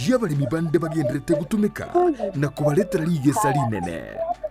y'abalimi bande bagendrete gutumika na kubaletera ligesa linene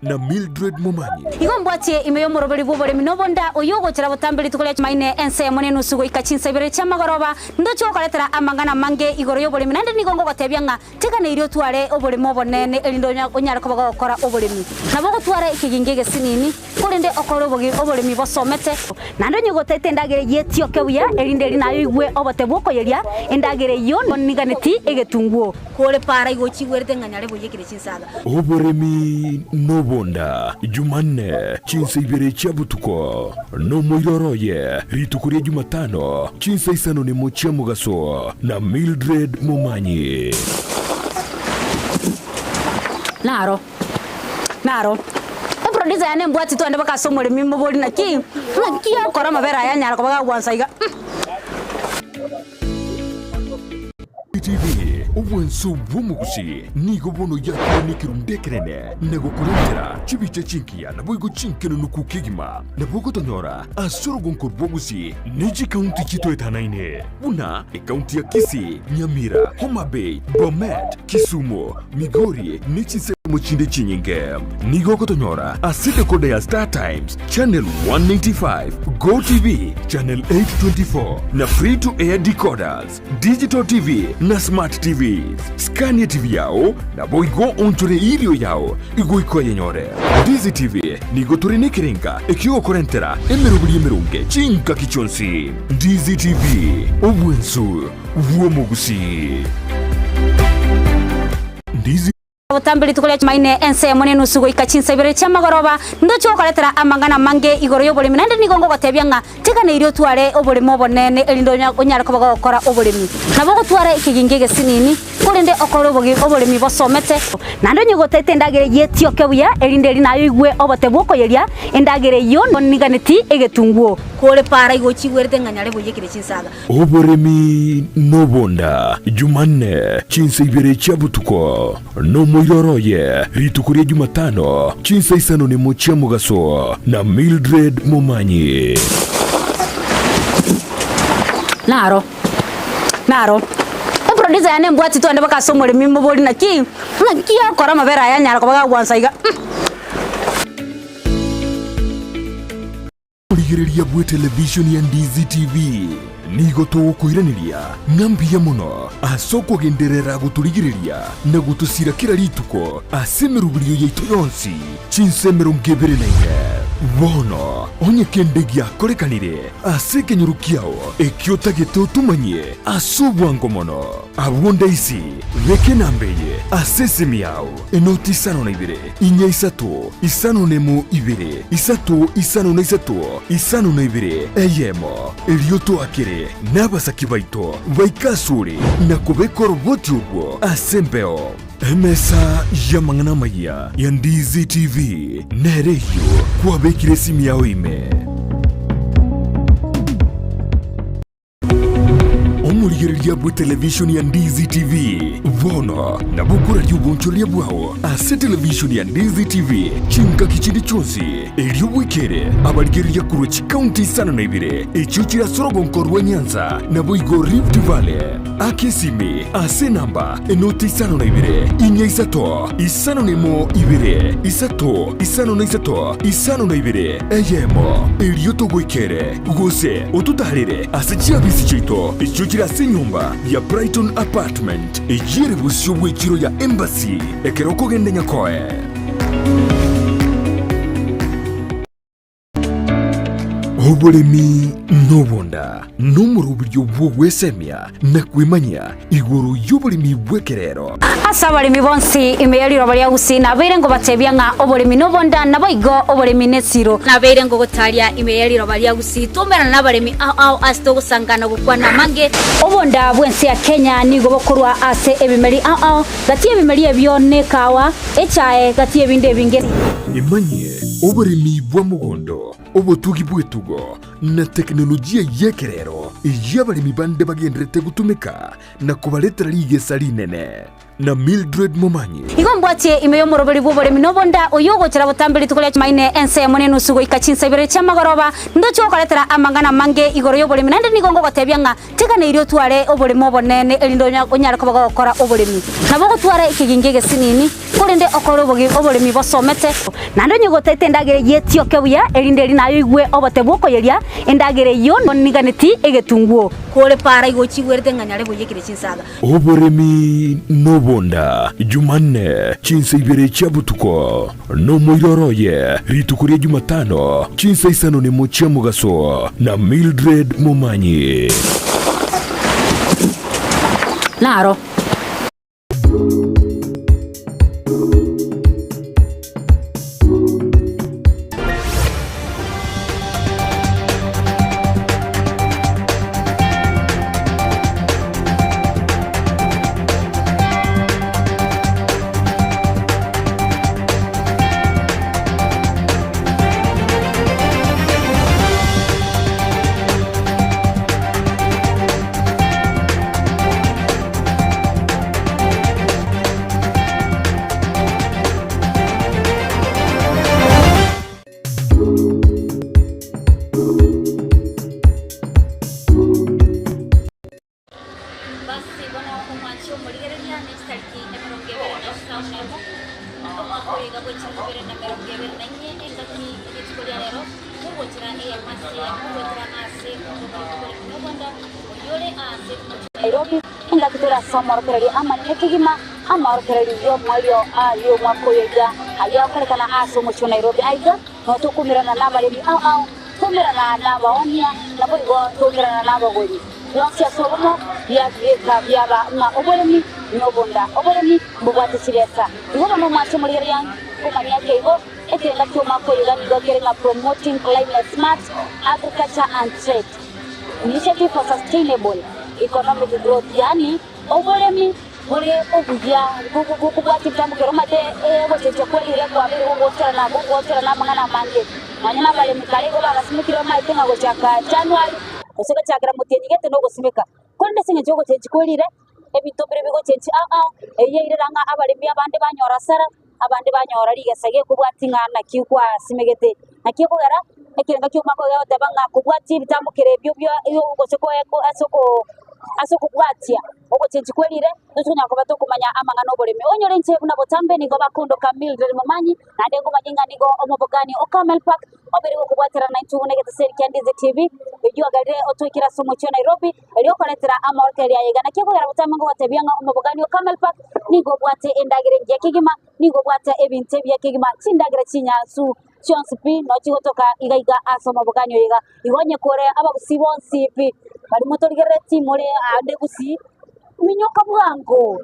na Mildred Mumanyi igombwatie imeyo moroberi bw'oboremi nobonda oyogokera butambiri tukolia maine ense monene usugo ikachinsa ibere chamagoroba ndocho okaletera amangana mange igoro y'oboremi nande nigongo gotebya nga teka ne irio tware oboremi obonene elindo onyara kubaga gukora oboremi nabo gutwara ikigingege sinini kurinde okoro oboremi bosomete nando nyogotete endagere yetio kebuya elinde linayo igwe obote bwokoyeria endagere yo niganeti egetunguo kore para igochigwerete nganyare boyekire chinsaga oboremi nobonda Jumanne chinsa ibere chabutuko no moiroroye ritukuria Jumatano chinsa isano ni mochia mugaso na Mildred Mumanyi Naro producer yane mbwati tu ande baka somole mimbo boli na ki akora mabera yanyara ko baga gwansaiga TV ubwensu bumugushi nigo bono yakire nikirundekerene nego kurentera chibiche chinkia na boigo chinkeno nukukigima na bogo tonyora asorogon korbogusi niji county chito etanaine una county ya Kisii, Nyamira, Homa Bay, Bomet, Kisumu, Migori nichi Muchinde chinyinge nigo kotonyora asite kode ya Star Times channel 195 Go TV channel 824 na free to air decoders digital TV na smart TVs Scania TV yao na boigo onchore ilio yao igo iko yenyore Dizi TV nigo turine kirenga ekio korentera emerunge chinka kichonsi Dizi TV obwensu vuomugusi Dizi butambiri tukolia maine ense monene usugo ikachinsa ibere chamagoroba ndocho okaletera amangana mange igoro y'oboremi nande nigongo gotebya nga teka ne irio tware oboremi obonene elindo onyara kubaga gukora oboremi nabo gutwara ikigingege sinini kurinde okoro oboremi bosomete nando nyogotete endagere yetio kebuya elinde linayo igwe obote bwokoyeria endagere yo niganeti egetunguo kore para igochigwerete nganyare boyekire chinsaga oboremi nobonda Jumanne chinsa ibere chabutuko no moiroroye ritukuria Jumatano chinsa isano ni mochia mugaso na Mildred Mumanyi Naro producer yane mbwati tu ande baka somole mimbo boli na ki akora mabera yanyara ko baga gwansaiga Kurigereria bwe television ya Dizi TV nigo to kuiraniria ngambia muno asoko genderera guturigireria na gutusira kira rituko asemerubiriyo yeito yonsi chinsemero ngebere naine bono onye kendegia korekanire asekenyurukiao ekiota getutumanye asubwango mono abonda isi reke nambeye asesemiao enoti sano na ibere inya isato isano nemo ibere isato isano na isato isano na ibere eyemo elioto akire nabasaki baito baikasuri na kubekoro boti ubwo asembeo emesa ya mangana maya ya Dizi TV nereyo kwa bekire simi yao ime omurigereria bwe television ya Dizi TV bono na bukura ry'ubunchoria bwao ase television ya Dizi TV chinka kichindi chonsi elio wikere abarigereria kurwe chikaunti sana na ibire echuchira sorogo nkorwa Nyanza na boigo Rift Valley akesimi ase namba enoti isano na ibire inya isato isano nemo ibire isato isano na isato isano na ibire eyemo elio togwikere gose otutarire ase chiabisi chito echuchira ase nyumba ya Brighton Apartment ejire busyo bwekiro ya Embassy ekeroko gende nyakoe oboremi nobonda n'umurubiryo bw'ogwesemya na kwimanya iguru y'oboremi bwekerero asa abalimi bonsi imeyaliro balia gusina beire ngo batebya nga oboremi nobonda naboigo oboremi nesiro nabeire ngo gotalia imeyaliro balia gusitumera n'abalimi ao asto gusangana gukwana mange obonda bwensi ya Kenya nigo bokorwa ase ebimeri ao gati ebimeri ebyone kawa echae gati ebinde binge imanye oboremi bwa mugondo obotugi bwetugo na teknolojia yekerero y'abalimi bande bagendrete gutumika na kubaletera ligesa rinene na Mildred Momanyi igombwatie imeyo moroberi bw'oboremi nobonda oyogokera butambiri tukoria maine ense munene sugo ikachinsa ibere chamagoroba ndocho koletera amangana mange igoro y'oboremi nande nigongo gotebya nga tegana irio tware oboremi obonene elindo onyara kubaga gukora oboremi nabo gutwara ikiginge gesinini kurinde okoro oboremi bosomete nando nyogotete ndagere yetioke buya elinde eri nayo igwe obote bwokoyeria endagere yo noniganeti egetunguo kore para igochigwerete nganyare buyekire chinsaga oboremi nobonda Jumanne chinsa ibere chabutuko no moiroroye ritukuria Jumatano chinsa isano ni mochia mugaso na Mildred Momanyi Naro Nairobi inga kutura somor kerali ama nekigima ama kerali yo mwayo yo mwakoyeja aya kolekana aso mucho Nairobi aiga no tukumirana na bali au kumirana na baonia na boigo kumirana na bagoni Yosia sobomo ya vika byaba ma oboremi nyobonda oboremi bugwate siresa iwo no mwacho muri yang kumanya keigo ekenda cyuma koyega nigokerenga promoting climate smart agriculture and trade initiative for sustainable economic growth yani oboremi buri obuya bugwate tambukero mate bosecho kwelire kwa biri bugwotera na mangana mange manyana bale mikale go bagasumikiro maite ngo chaka January oseka chakira mutenigete no gusimika konde singe jogo techikolire ebintu bire bigo chenchi eye iranga abalimi abande banyora sara abande banyora ligesage kubwatinga na kikwa simegete na kikogara ekirenga cyuma ko yawo tabanga kubwati bitambukire byo iyo goseko asoko kubwatia ogo chenchikolire tutunya ko bato kumanya amangano bolemi onyore nche buna botambe nigo bakundo Kamil Mildred Momanyi na ndengo majinga nigo omobogani o Camel Park obere ko kubwatira 92 negete seri kandize TV ejwa gade otokira somo cyo Nairobi elio koletera amorteri ayega na kiko yarabutambe ngo batebyanga omobogani o Camel Park nigo bwate endagire ngiye kigima nigo bwate ebinte bya kigima chindagire chinyasu chonsipi no chigotoka igaiga asoma bogani oyega igonye kore abagusibonsipi bari motorgereti muri ande gusi minyoka bwango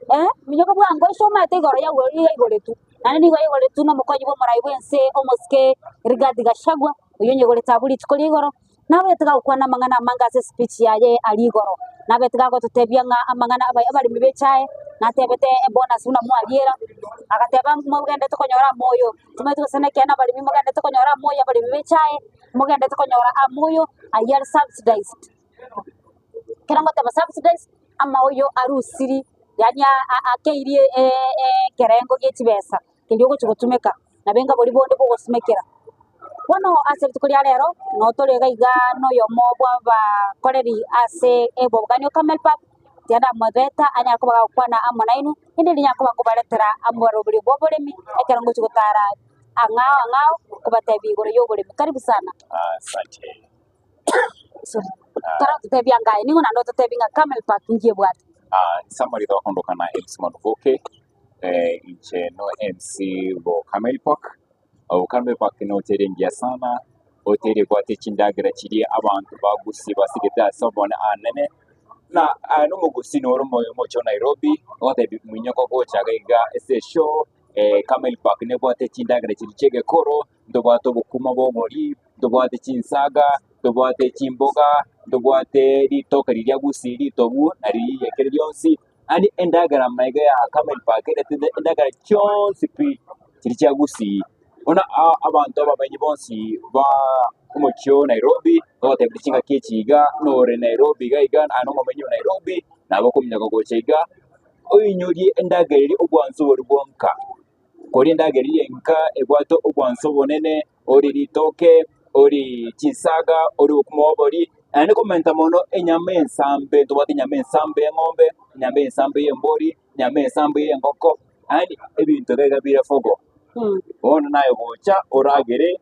ishoma tegoro ya wori igoretu nani nigo igoretu no mukonyi bo murayi bwense omoske Rigadi Gachagua uyonye goreta buri tukoli igoro nawe tega ukwana mangana mangase speech yaye aligoro nawe tega ko tutebyanga amangana abali mibechaye natebete bonus una mwaliera akateba mugende tukonyora moyo tumetukasene kana bali mugende tukonyora moyo bali mibechaye mugende tukonyora amoyo ayar subsidized kirango teba subsidized ama oyo arusiri yani akeirie kerengo gechibesa kindigo chugotumeka nabenga boli bonde bogosumekera wono ase tukulia lero no tolega igano yo mobwa ba koreri ase ebogani Camel Park tianda mabeta anya ko bakwana amonainu indi linya ko bakubaletera amboro buli bobolemi ekerango chugutara angao kubatebi gore yo bole karibu sana asante so kara tutebi angai ningo na ndo tutebi nga Camel Park ngie bwati samari do kondoka na MC Manuvoke inche no MC bo Camel Park au Camel Park no terengia sana hoteli kwate chindagira chiri abantu bagusi basigeta sobona anene na no mugusi no mo cho Nairobi ote munyoko ko chagaiga esesho Camel Park ne kwate chindagira chiri chege koro ndo bato bukuma bo muri ndo bwate chinsaga ndo bwate chimboga ndo bwate litoka lya gusi litobu nari yekere lyonsi ani endagara maiga ya Camel Park endagara chonsi pi chiri cha gusi ona abantu abamenyi bonsi ba umucho Nairobi otebiri chinga kichiga nore Nairobi gaiga ano momenyo Nairobi nabo kumnya go chiga oyinyuri endageri obwanzo bori bwonka kori endageri yenka ebwato obwanzo bonene ori litoke ori chisaga ori okumobori ane komenta mono enyama ensambe tubati nyama ensambe y'eng'ombe nyama ensambe y'embori nyama ensambe y'engoko ani ebintu bega birafogo ono nayo bocha oragere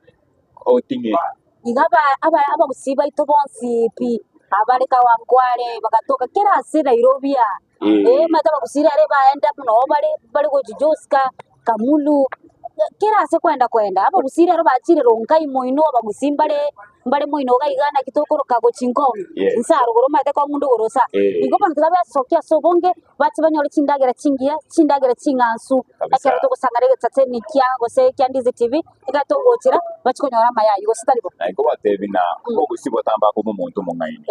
otinge igaba aba gusiba ito bonsi pi abareka wangware bagatoka kera se Nairobi mata bagusira are baenda no bari go jijoska kamulu kera se kwenda aba gusira ro bachire ronkai moino bagusimbare mbare moino gaigana kitokoro kago chinko nsaro goro mate kwa mundu gorosa igo bantu babe sokia sobonge bati banyore chindagera chingansu akero to kusangare getsatse nikia gose kyandize TV igato gochira bachikonyora mayayi go sitalibo igo batebina ogusibo tamba ko umuntu mungaine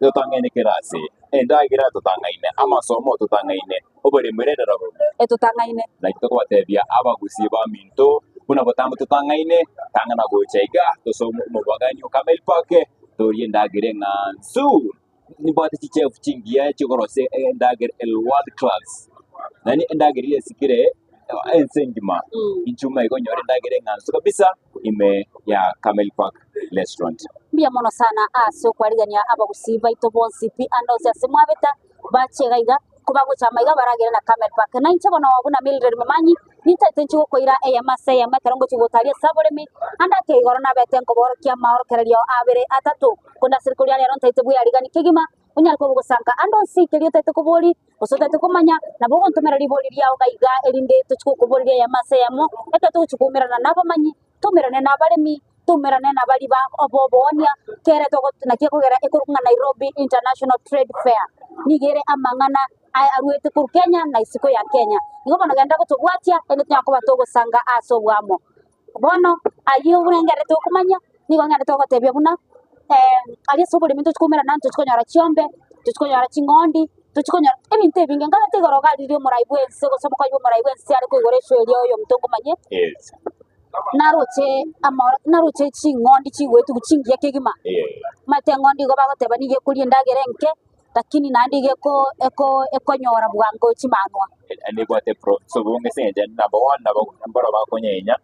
yo tangene kerase endagera to tangaine amasomo to tangaine obere merera rabo tangaine na kitoko batebia abagusiba minto kuna botambo to tangaine tangana gochaiga to so mubagani Camel Park to yendagere ngansu ni bati chef chingia chigorose endagere el world class nani endagere yesikire ensengima inchuma iko nyore endagere ngansu kabisa ime ya Camel Park restaurant mbia mono sana aso kwarigania abagusiba ito bonsi pi andoze asemwabeta bachegaiga kuba guchama baragera na Camel Park na inchobona wabuna Mildred Mamanyi nitatenchi koira eyamase yamakarongo chigotaria saboremi anda ke igoro na beten ko boro kia maoro kererio abere atatu kunda sirikuli ali aronta ite buya rigani kigima unyal ko gusanka ando sikeriyo tete ko boli osota te kumanya na bogo ntomera liboli lya ogaiga elinde tuchiko ko boli yamase yamo etatu chukumera na nabamanyi tumera ne nabaremi tumera ne nabali ba obobonia kere to na kigogera ekurunga Nairobi International Trade Fair nigere amangana aruete ku Kenya na isiko ya Kenya nigo bana ganda gutugwatia ene tyako batogo sanga aso bwamo bono ayo burengere to kumanya nigo ngare to gotebya buna ali sobole minto tukumera nanto tukonyara chiombe tukonyara chingondi tukonyara ebinte binge ngaba tegoro gali rio muraibwense go soboka yo muraibwense ari ko igoresho elio yo mtongo manye naroche chingondi chiwetu kuchingia kegima mate ngondi go bagoteba nige kuri ndagerenke lakini nandige ko ekonyora bwango chimanwa ane kwate pro so bonge senje number 1 nabo mbaro bakonyenya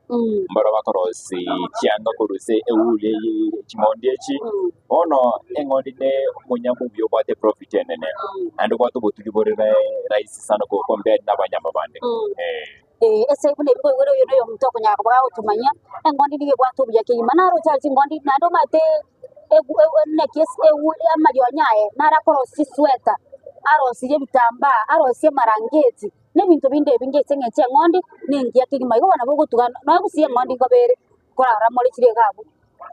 mbaro bakorosi chianga kuruse eule chimondi echi ono engondi ne munyamu byo kwate profit enene ande kwato botuli borera raisi sana ko compare nabanyama bande ese bune biko ngoro yo mutoko nyako bwa utumanya engondi dige bwatu byake imanaro chachi ngondi nando mate amalio nyaye narakorosi sweta arosi yebitamba arosi marangeti nebintu binde bingetse ngetse ngondi ningiya kigima igo bana bogutugana no gusiye ngondi ngobere korara muri kire gabo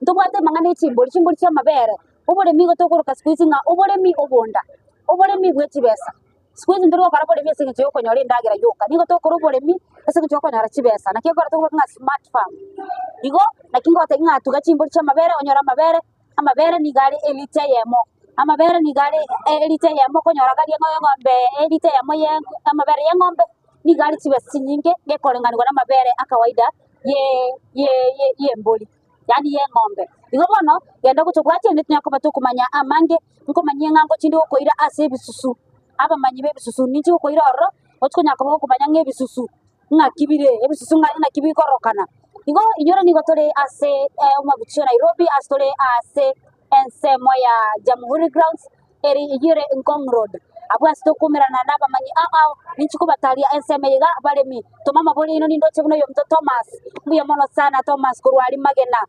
ndubwate mangane chimboli cyamabere ubore migo tokoroka squeeze nga ubore mi obonda ubore mi bweti besa squeeze ndiro karabole bese ngetse yo konyore ndagira yoka nigo tokoro ubore mi ese ngetse yo konyara chibesa nakiko tokoro nga smart farm igo nakingo tenga tuga chimboli cyamabere onyora mabere amabere ni gari elite yemo amabere ni gari elite yemo konyora gari ng'ombe elite yemo amabere y'eng'ombe ni gari chibesi nyinge gekorenganirwa n'amabere akawaida ye mboli yani ye ng'ombe igo bono genda gutubwate ndi nyako batukumanya amange nkomanye ngango chindi okoira ase bisusu abamanyi bebisusu ninchi okoira orro otukunyako bokumanya ng'ebisusu ng'akibire ebisusu ng'akibikorokanana igo inyora nigo tole ase umabuchio Nairobi astole ase ensemo ya Jamhuri Grounds eri igire Ngong Road abwa sto kumirana naba manyi ninchiko batalia ensemo yiga balemi tomama boli ino nindo chebuno yo mto Thomas mbuye mono sana Thomas kurwali magena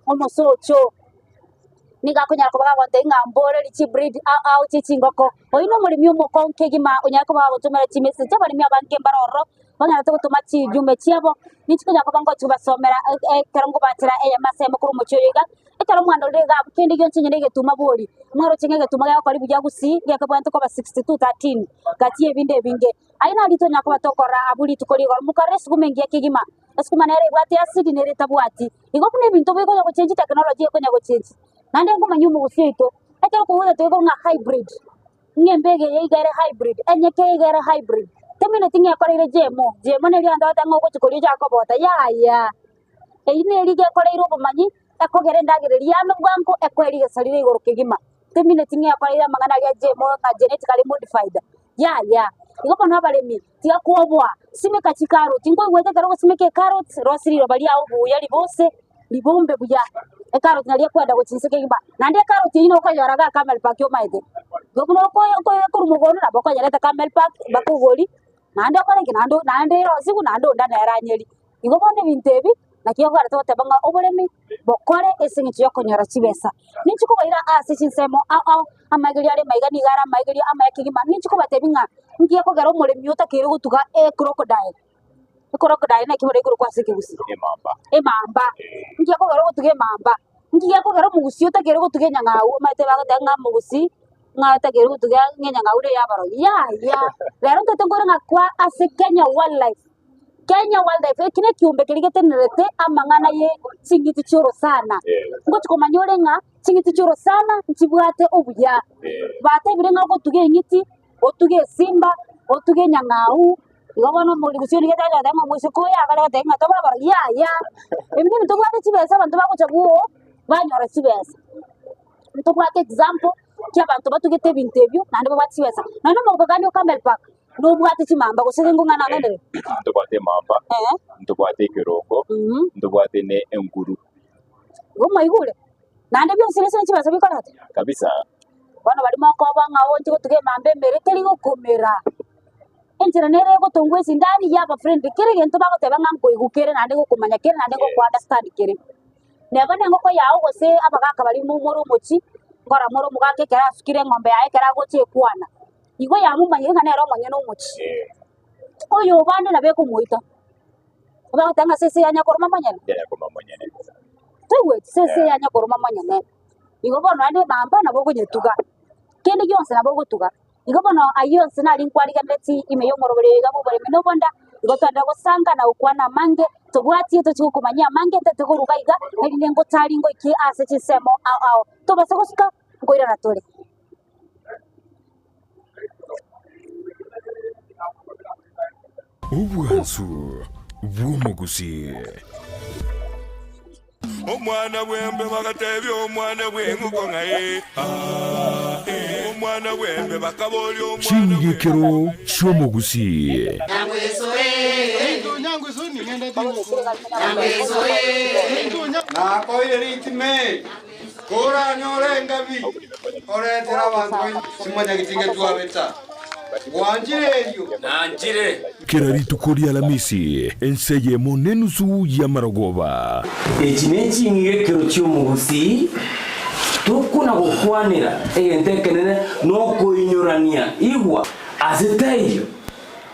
omosocho niga kunyako baga konte ngambore lichi breed chingoko oino muri myumo konke gima unyako baga gutumira chimesi chabali mi abanke mbaroro bana to tomachi jume chiabo nichiko nyako bango tubasomera karango batira mase mukuru mucyoyiga ekaro mwando lega kindi gyonche nyene getuma boli mwaro chengege tuma ya karibu jagusi yakabwanto kwa 6213 gati ebinde binge aina lito nyako batokora abuli tukoli gor mukaresu kumengia kigima esikumanere bwati asidi nere tabwati igopune bintu biko ko change technology ko nyago change nande ngoma nyumu gusito ekero kuhuza to nga hybrid ngembege yigare hybrid enyeke yigare hybrid temene tinga korire jemo ne lyanda watango ko chikoli jako bota ya ine lige korire ubumanyi ekogere ndagereria amugwango ekweri gesalire igoro kigima temine tingia kwa ira magana ya jemo ka genetically modified ya iko no baremi tia kuobwa simeka carrot ngo gwete karo simeke carrots rosiri robali au buya libose libombe buya carrot nalia kwenda gucinseke gima nande carrot ino ko yoraga Camel Park yo maide gokuno ko mugono na boko yareta Camel Park bakugori nande ko leki nande rosiku nando ndana yaranyeri iko bonde bintebi na kiyo gara tote banga oboremi bokore esingi yo konyora chibesa ninchiko baira asichinsemo au amagiri ari maigani gara maigiri amayakigima ninchiko batebinga ngiye ko garo muremi utakire gutuga crocodile na kimure kuru kwasike gusi emamba ngiye ko garo gutuge mamba ngiye ko garo mugusi utakire gutuge nyangau mate bagatanga mugusi ngatakire gutuge nyangau re yabaro ya rero tetengore ngakwa ase Kenya wildlife kine kiumbe kirigetenerete amangana ye singiti choro sana ngo tukomanyore nga singiti choro sana ntibwate obuya bate birenga ko tuge ngiti otuge simba otuge nyangau ngobono muri gusyo nigeta ya ngo musiko ya kala tenga to bara ya emni ntubwate chibesa abantu bakochaguo banyora chibesa ntubwate example cy'abantu batugete binterview nande babatibesa none mu bugani o Camel Park no bwate chimamba gusenge ngana ngane ndubwate mamba ndubwate kiroko ndubwate ne enguru goma igure nande byose nese chibasa bikorate kabisa bana bari mako bangawo nti tuge mambe mbere teri gukomera enjira nere go tongwesi ndani yaba friend kire gento bago tebanga ngo igukere nande gukumanya kire nande go kwa understand kire neba nengo ko yawo gose abagaka bari mu moro mochi ngora moro mugake kera fikire ngombe yae kera go chekwana igo yamumanye ngane ro manye no mochi oyo bane na be kumuita bago tanga sese yanya koroma manyane tuwe sese yanya koroma manyane igo bono ande bamba na bogo nyetuga kende yonse na bogo tuga igo bono ayonse na linkwali kandeti imeyo moroberega bo bare minobonda igo tanda gusanga na ukwana mange tubwati to chukumanya mange tete ko rugaiga nende ngo tali ngo iki ase chisemo au to basagoska ngoira ratore ubwansu bw'umugusi omwana bwembe bagatebya omwana bwenguko ngaye omwana bwembe bakaboli omwana chingekero cy'umugusi nakoire ritime kora nyore ngabi oretera abantu simanya gitinge tuabeta nanjire kirari tukuri alamisi enseye monenusu ya maragoba ekineki ngekero cy'umugusi tukuna gukwanira entekenene no kuinyurania igwa azitayo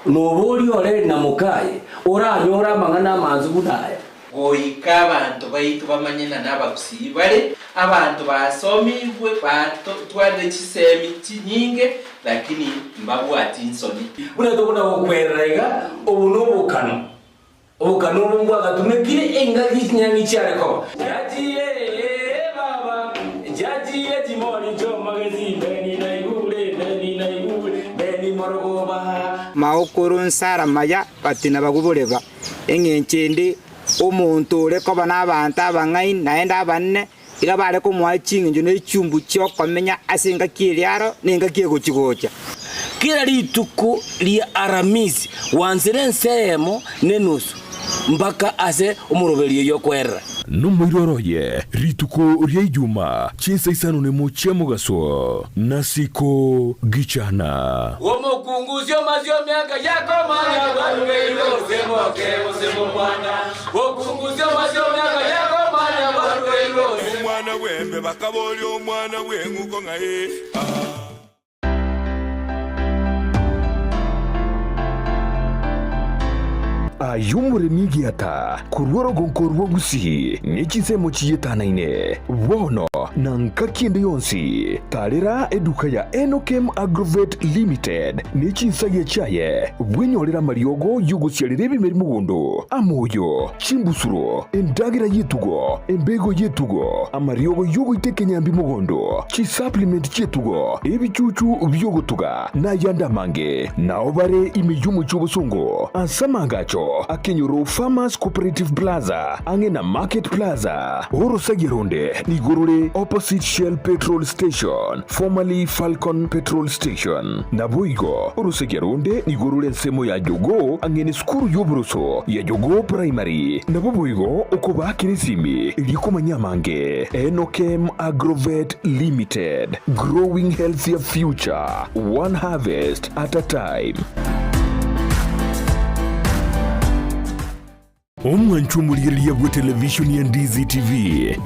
nobori ore na mukaye oranyora mangana manzu budaya oika abantu baitu bamanyena n'abagusi bale abantu basomibwe batwale chisemi kinyinge lakini mbabwati insoni bunatobona okwererega obunobukano obukano mbwa gatumekire engagi nyani cyareko jajiye baba jajiye timoni jo magazine beni na igule beni morogoba maukuru nsara maya batina bagubureba engenkende omuntu ureko bana abantu abangai naenda abanne iga bare ko mwachinga njo n'echumbu cyo komenya asinga kiriaro ninga kiegochigocha kira rituko lia aramisi wanzire nsemo nenusu mpaka ase umuroberiyo yo kwera numwiroroye rituko ria ijuma chinsa isano ne mocha mugaso nasiko gichana omukunguzyo mazyo myaka yako manya barubero semo bwana okunguzyo mazyo myaka yako manya barubero omwana bwembe bakaboli omwana bwenguko ngaye ayumuremyi giata kurworo gonkorwo gusi n'ikisemo kiyetanaine bono na nkakiende yonsi tarera eduka ya Enokem Agrovet Limited n'ekinsagia kyaye bwenyorera mariogo yugusyalira ebimeri mugondo amoyo chimbusuro endagira yetugo embego yetugo amariogo yugo itekenyambi mugondo chi supplement chetugo ebichuchu byogotuga na yanda mange na obare imiyumu cy'obusungu ansamangacho Sagero Akenyoro Farmers Cooperative Plaza Angena Market Plaza Oro Sageronde Nigurule opposite Shell Petrol Station formerly Falcon Petrol Station Naboigo Oro Sageronde Nigurule Semo ya Jogo Angene skuru yobroso ya Jogo Primary Naboigo Okoba Kinisimi Iliko Manyamange Enokem Agrovet Limited growing healthier future one harvest at a time. Omwanchumuliriya bwa televisioni ya DZTV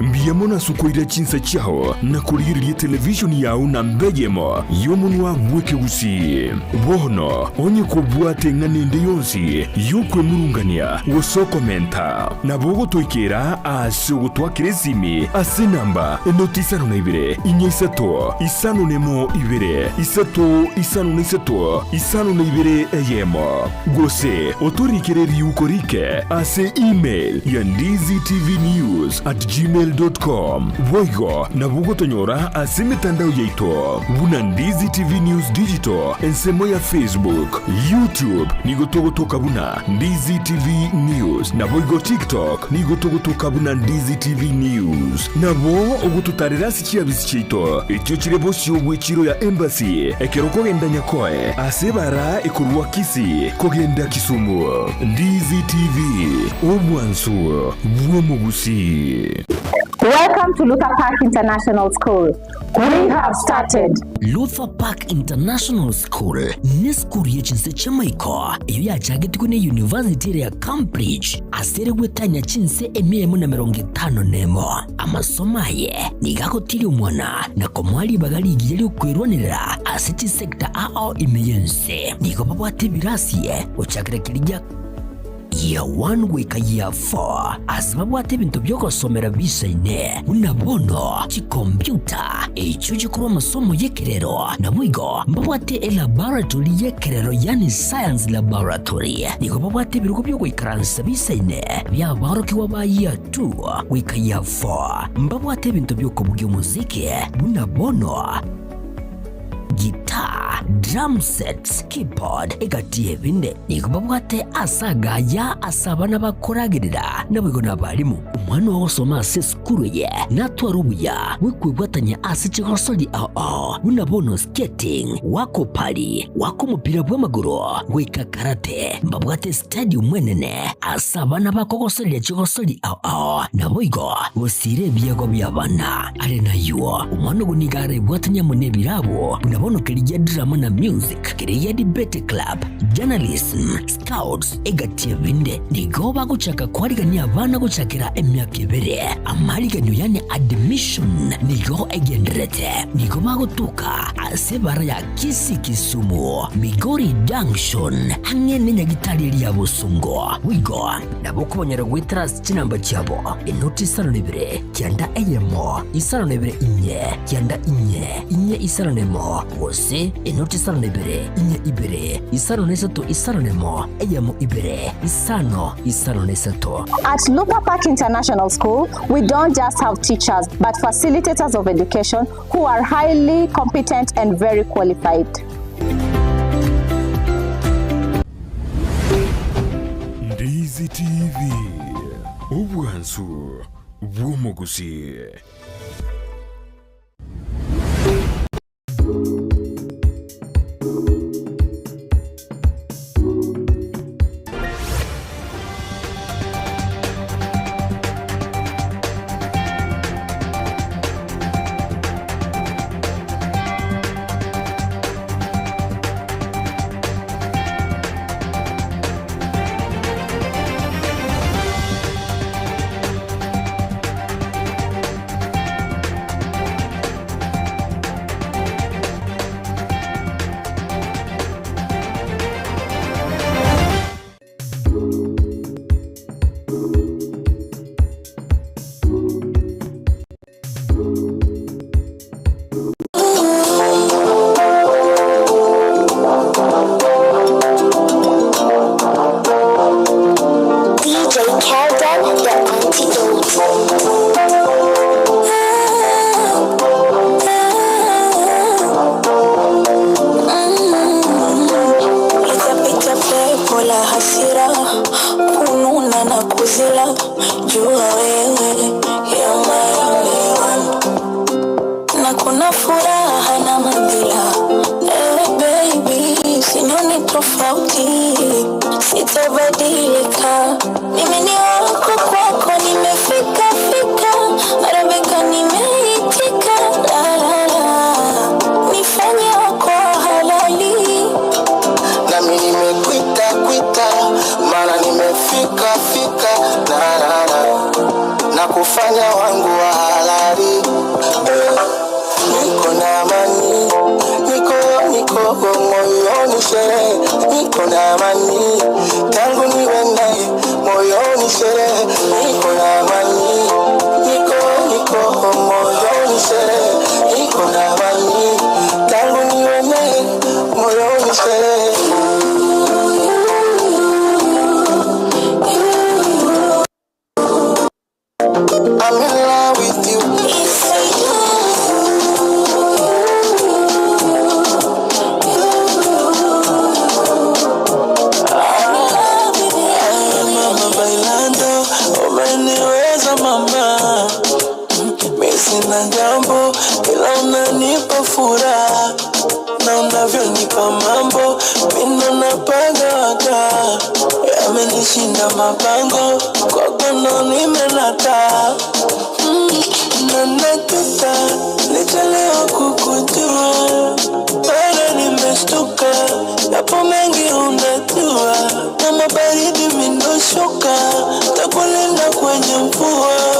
mbiyamona sukoira chinsa chao na kuliriya televisioni yao na mbejemo yomunwa mweke usi bono onye kubwate nganende yonsi yokwe murungania woso komenta na bogo toikera asogotwa kiresimi ase namba enotisano na ibere inyesato isano nemo ibere isato isano na isato isano na ibere eyemo gose otorikere yukorike ase email ya ndiztvnews@gmail.com voigo na bugotonyora ase mitandao yaito buna DZTV News Digital ensemo ya Facebook YouTube nigotogotoka buna DZTV News na voigo TikTok nigotogotoka buna DZTV News na bo ogututarira sikiabisi chito ekyo kirebo cyobwe kiro ya embassy ekeroko genda nyakoe ase bara ekurwa kisi kogenda Kisumu DZTV Omwansu Bwomugusi. Welcome to Luther Park International School. We have started. Luther Park International School ni skuru yechinse chamaiko iyo yachagetikwe ne University ya Cambridge asere gwetanya chinse emiyemo na 50 nemo amasomaye nigakotiri umwana na komwali bagali igiyeli kwirwanira asiti sector ao imeyense niko babwate birasiye ochagerekirija year 1 wika year 4 asibabwate bintu byokosomera bisaine unabono chikompyuta echo chikuru amasomo yekerero na mwigo mbabwate laboratory yekerero yani science laboratory niko babwate biruko byo kwikaransa bisaine bya baroki waba year 2 wika year 4 mbabwate bintu byokobugyo muziki unabono guitar, drum sets, keyboard, egatie binde nikubabwate asagaya asabana bakoragirira nabwo nabalimu umwana wosoma ase skuru ye natwarubuya wikwibwatanya ase chigosoli unabono skating wako pali wako mupira bw'amaguru wika karate mbabwate stadium mwenene asabana bakogosoli chigosoli naboigo bosire byego byabana ale nayo umwana gunigare bwatanya munebirabo unabono kiriya drama na music kiriya debate club journalism scouts egatie binde nigo guchaka kwarigania abana guchakira emyaka ibere amaliganyo yani admission nigo egenderete nigo bagutuka asebara ya Kisumu Migori Junction hamwe n'inyagitari ya Busungo wigo nabokubonyera gwitras kinamba cyabo inoti isano nebere cyanda eyemo isano nebere inye cyanda inye isano nemo wose inoti isano nebere inye ibere isano nesato isano nemo eyemo ibere isano nesato. At Luther Park International School, we don't just have teachers but facilitators of education who are highly competent and very qualified. DZTV Obwansu Bwomugusi. hasira, kununa na kuzila, jua wewe ya maelewan. Na kuna furaha na madhila, baby, sinyoni tofauti, sitabadilika. Mimi ni wako kwako, nimefika fika, marabeka nimeitika, la la la, nifanye wako halali. Nami nimekuita kuita, mara nimefika fika, la la la, na kufanya wangu wa halali. Niko na amani, niko moyoni sherehe. Niko na amani, tangu niwe naye moyoni sherehe. Niko na amani, niko moyoni sherehe. Niko na amani, tangu niwe naye moyoni sherehe. I'm in love with you. Sina jambo ila unanipa furaha, na unavyonipa mambo mimi napaga waga. Yamenishinda mapango kwako ndo nimenata. Na nakuta nichelewa kukujua, bado nimeshtuka, yapo mengi unajua. Na mabaridi mindoshuka, takulinda kwenye mvua.